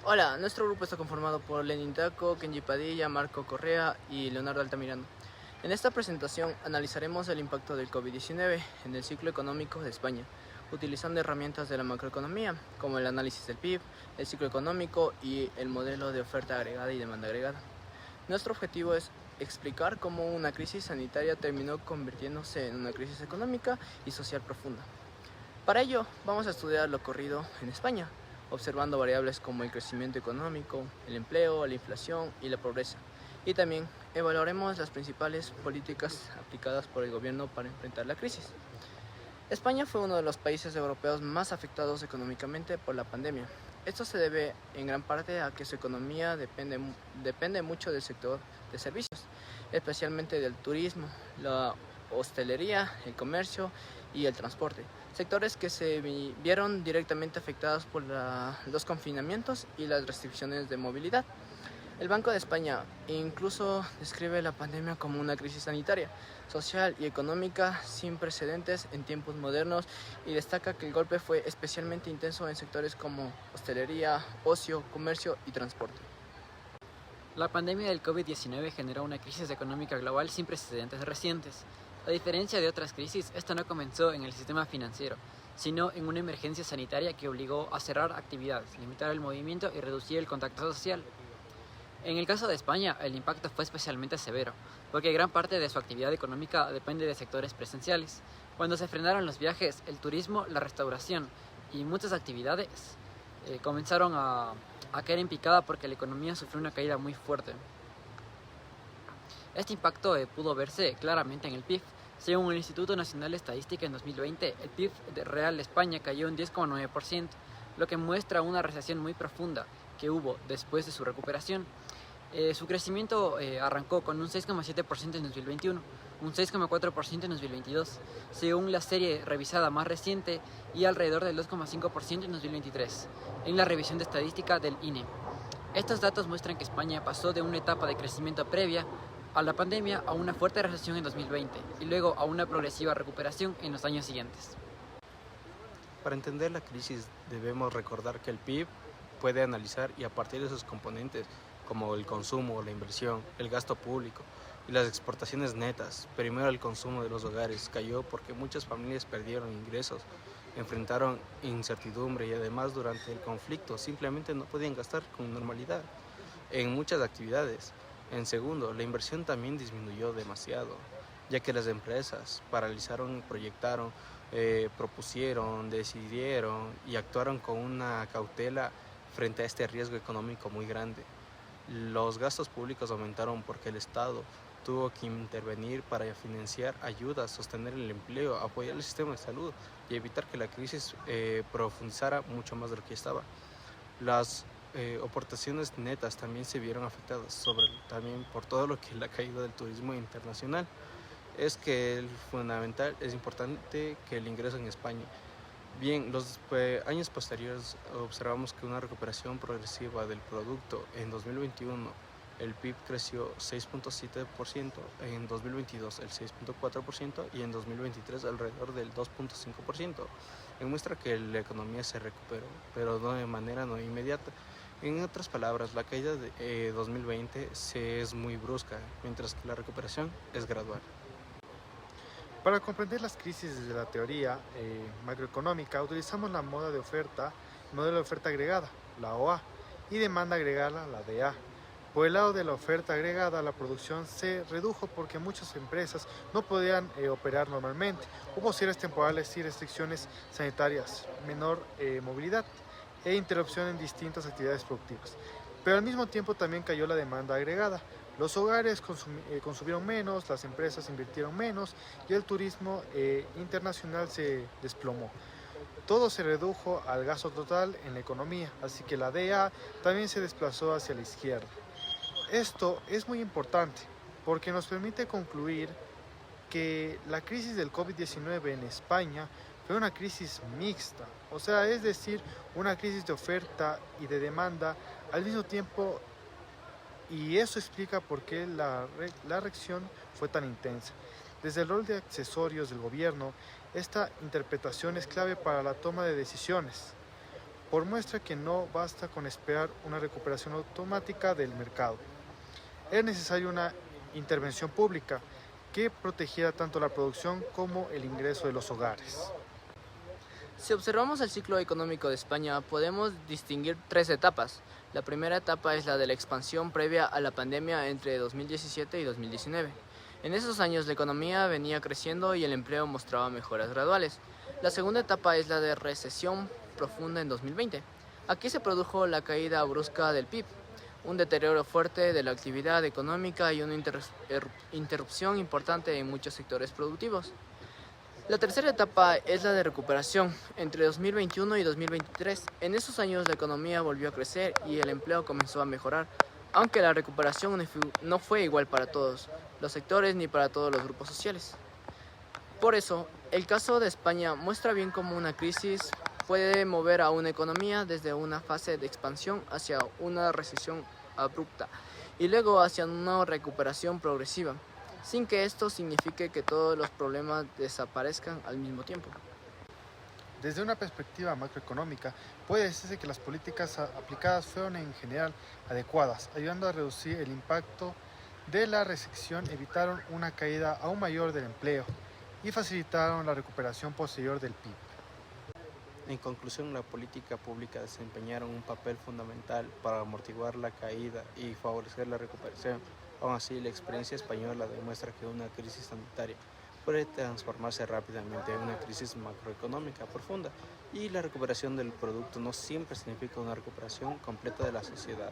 Hola, nuestro grupo está conformado por Lenin Taco, Kenji Padilla, Marco Correa y Leonardo Altamirano. En esta presentación analizaremos el impacto del COVID-19 en el ciclo económico de España, utilizando herramientas de la macroeconomía, como el análisis del PIB, el ciclo económico y el modelo de oferta agregada y demanda agregada. Nuestro objetivo es explicar cómo una crisis sanitaria terminó convirtiéndose en una crisis económica y social profunda. Para ello, vamos a estudiar lo ocurrido en España, observando variables como el crecimiento económico, el empleo, la inflación y la pobreza. Y también evaluaremos las principales políticas aplicadas por el gobierno para enfrentar la crisis. España fue uno de los países europeos más afectados económicamente por la pandemia. Esto se debe en gran parte a que su economía depende mucho del sector de servicios, especialmente del turismo, la hostelería, el comercio y el transporte, sectores que se vieron directamente afectados por los confinamientos y las restricciones de movilidad. El Banco de España incluso describe la pandemia como una crisis sanitaria, social y económica sin precedentes en tiempos modernos y destaca que el golpe fue especialmente intenso en sectores como hostelería, ocio, comercio y transporte. La pandemia del COVID-19 generó una crisis económica global sin precedentes recientes. A diferencia de otras crisis, esta no comenzó en el sistema financiero, sino en una emergencia sanitaria que obligó a cerrar actividades, limitar el movimiento y reducir el contacto social. En el caso de España, el impacto fue especialmente severo, porque gran parte de su actividad económica depende de sectores presenciales. Cuando se frenaron los viajes, el turismo, la restauración y muchas actividades comenzaron a caer en picada porque la economía sufrió una caída muy fuerte. Este impacto pudo verse claramente en el PIB. Según el Instituto Nacional de Estadística, en 2020, el PIB real de España cayó en 10,9%, lo que muestra una recesión muy profunda que hubo después de su recuperación. Su crecimiento arrancó con un 6,7% en 2021, un 6,4% en 2022, según la serie revisada más reciente, y alrededor del 2,5% en 2023, en la revisión de estadística del INE. Estos datos muestran que España pasó de una etapa de crecimiento previa a la pandemia a una fuerte recesión en 2020 y luego a una progresiva recuperación en los años siguientes. Para entender la crisis debemos recordar que el PIB puede analizar y a partir de sus componentes como el consumo, la inversión, el gasto público y las exportaciones netas. Primero el consumo de los hogares cayó porque muchas familias perdieron ingresos, enfrentaron incertidumbre y además durante el conflicto simplemente no podían gastar con normalidad en muchas actividades. En segundo, la inversión también disminuyó demasiado, ya que las empresas paralizaron, proyectaron, propusieron, decidieron y actuaron con una cautela frente a este riesgo económico muy grande. Los gastos públicos aumentaron porque el Estado tuvo que intervenir para financiar ayudas, sostener el empleo, apoyar el sistema de salud y evitar que la crisis profundizara mucho más de lo que estaba. Las aportaciones netas también se vieron afectadas, también por todo lo que es la caída del turismo internacional. Es que el fundamental es importante que el ingreso en España. Bien, los años posteriores observamos que una recuperación progresiva del producto. En 2021 el PIB creció 6,7%, en 2022 el 6,4% y en 2023 alrededor del 2,5%. Demuestra que la economía se recuperó, pero no de manera no inmediata. En otras palabras, la caída de 2020 es muy brusca, mientras que la recuperación es gradual. Para comprender las crisis desde la teoría macroeconómica, utilizamos la modelo de oferta agregada, la OA, y demanda agregada, la DA. Por el lado de la oferta agregada, la producción se redujo porque muchas empresas no podían operar normalmente. Hubo cierres temporales y restricciones sanitarias, menor movilidad e interrupción en distintas actividades productivas. Pero al mismo tiempo también cayó la demanda agregada. Los hogares consumieron menos, las empresas invirtieron menos y el turismo internacional se desplomó. Todo se redujo al gasto total en la economía, así que la DA también se desplazó hacia la izquierda. Esto es muy importante porque nos permite concluir que la crisis del COVID-19 en España fue una crisis mixta, es decir, una crisis de oferta y de demanda al mismo tiempo, y eso explica por qué la reacción fue tan intensa. Desde el rol de accesorios del gobierno, esta interpretación es clave para la toma de decisiones. por muestra que no basta con esperar una recuperación automática del mercado. Es necesaria una intervención pública que protegiera tanto la producción como el ingreso de los hogares. Si observamos el ciclo económico de España, podemos distinguir tres etapas. La primera etapa es la de la expansión previa a la pandemia entre 2017 y 2019. En esos años la economía venía creciendo y el empleo mostraba mejoras graduales. La segunda etapa es la de recesión profunda en 2020. Aquí se produjo la caída brusca del PIB, un deterioro fuerte de la actividad económica y una interrupción importante en muchos sectores productivos. La tercera etapa es la de recuperación, entre 2021 y 2023. En esos años la economía volvió a crecer y el empleo comenzó a mejorar, aunque la recuperación no fue igual para todos los sectores ni para todos los grupos sociales. Por eso, el caso de España muestra bien cómo una crisis puede mover a una economía desde una fase de expansión hacia una recesión abrupta y luego hacia una recuperación progresiva, sin que esto signifique que todos los problemas desaparezcan al mismo tiempo. Desde una perspectiva macroeconómica, puede decirse que las políticas aplicadas fueron en general adecuadas, ayudando a reducir el impacto de la recesión, evitaron una caída aún mayor del empleo y facilitaron la recuperación posterior del PIB. En conclusión, la política pública desempeñaron un papel fundamental para amortiguar la caída y favorecer la recuperación. Aún así, la experiencia española demuestra que una crisis sanitaria puede transformarse rápidamente en una crisis macroeconómica profunda y la recuperación del producto no siempre significa una recuperación completa de la sociedad.